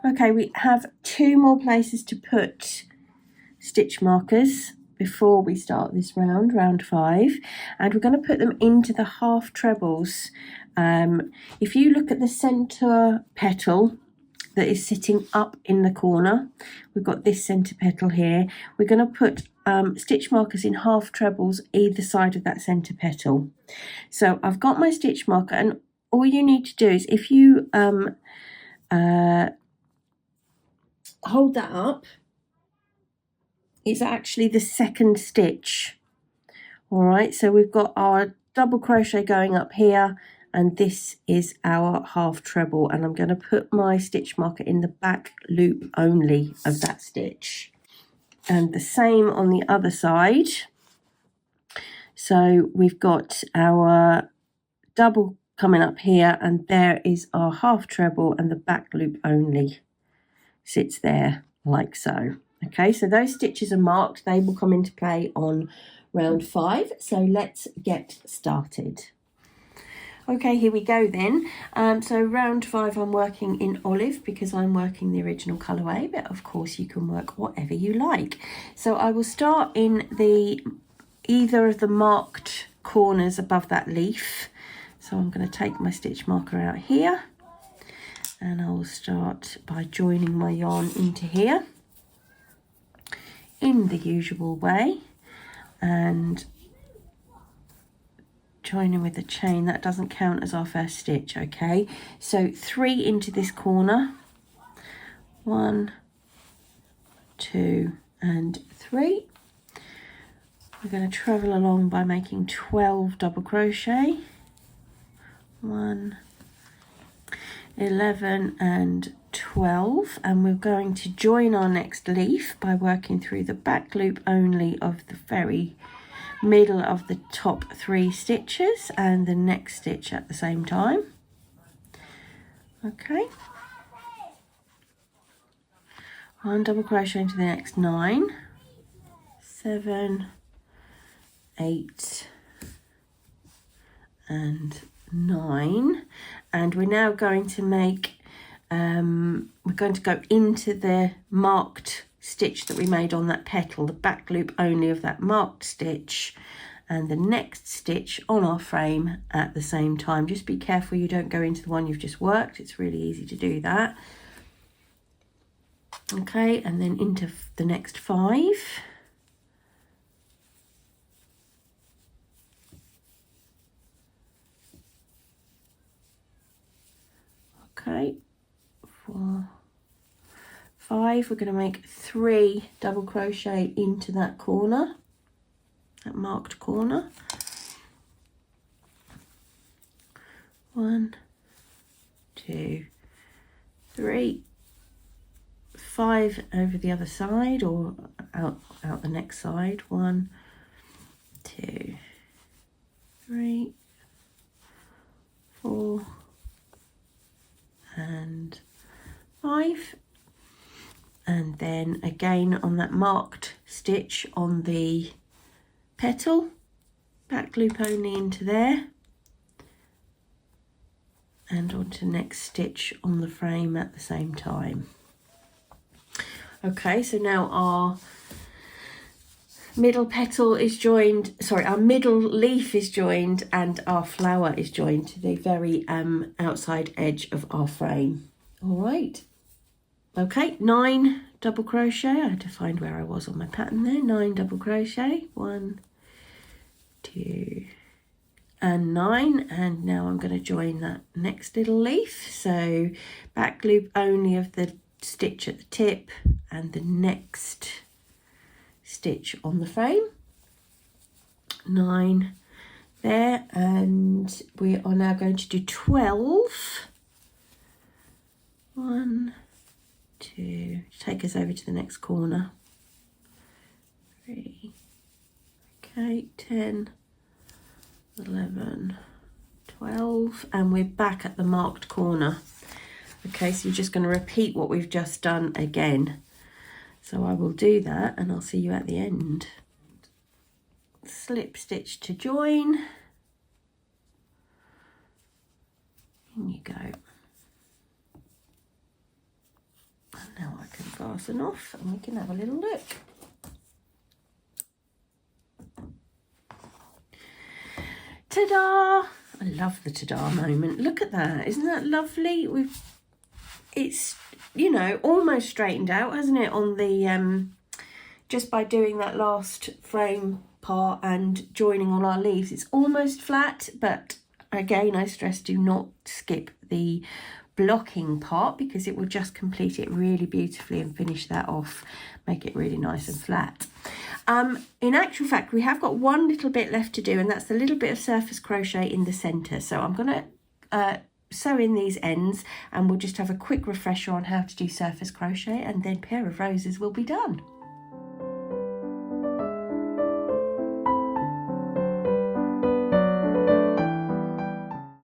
Okay, we have 2 more places to put stitch markers before we start this round, round 5, and we're going to put them into the half trebles. If you look at the centre petal that is sitting up in the corner, we've got this centre petal here. We're going to put stitch markers in half trebles either side of that centre petal. So I've got my stitch marker, and all you need to do is, if you hold that up, it's actually the second stitch. All right, so we've got our double crochet going up here, and this is our half treble, and I'm going to put my stitch marker in the back loop only of that stitch, and the same on the other side. So we've got our double coming up here, and there is our half treble, and the back loop only sits there like so. Okay, so those stitches are marked. They will come into play on round 5. So let's get started. Okay, here we go then. So round 5 I'm working in olive because I'm working the original colourway, but of course you can work whatever you like. So I will start in either of the marked corners above that leaf. So I'm going to take my stitch marker out here, and I will start by joining my yarn into here in the usual way and joining with the chain. That doesn't count as our first stitch. Okay, so 3 into this corner, 1, 2 and 3. We're going to travel along by making 12 double crochet, 1, 11 and 12, and we're going to join our next leaf by working through the back loop only of the very middle of the top 3 stitches and the next stitch at the same time. Okay, 1 double crochet into the next 9, 7, 8 and 9, and we're now going to make we're going to go into the marked stitch that we made on that petal, the back loop only of that marked stitch and the next stitch on our frame at the same time. Just be careful you don't go into the one you've just worked. It's really easy to do that. Okay, and then into the next 5. Okay, 4, 5. We're going to make 3 double crochet into that corner, that marked corner. 1, 2, 3, 5 over the other side or out the next side. 1, 2, 3, 4 and 5, and then again on that marked stitch on the petal, back loop only into there and onto next stitch on the frame at the same time. Okay, so now our middle petal is joined, sorry, our middle leaf is joined and our flower is joined to the very outside edge of our frame. All right, okay, 9 double crochet. I had to find where I was on my pattern there. 9 double crochet, 1, 2 and 9, and now I'm going to join that next little leaf. So back loop only of the stitch at the tip and the next stitch on the frame. 9 there, and we are now going to do 12. 1, 2, take us over to the next corner. 3, okay, 10, 11, 12, and we're back at the marked corner. Okay, so you're just going to repeat what we've just done again. So I will do that and I'll see you at the end. Slip stitch to join. In you go. fasten off and we can have a little look. Ta-da! I love the ta-da moment. Look at that. Isn't that lovely? It's, you know, almost straightened out, hasn't it, on the just by doing that last frame part and joining all our leaves. It's almost flat, but again, I stress, do not skip the blocking part because it will just complete it really beautifully and finish that off, make it really nice and flat. In actual fact, we have got one little bit left to do, and that's the little bit of surface crochet in the center. So I'm going to sew in these ends, and we'll just have a quick refresher on how to do surface crochet, and then Pair of Roses will be done.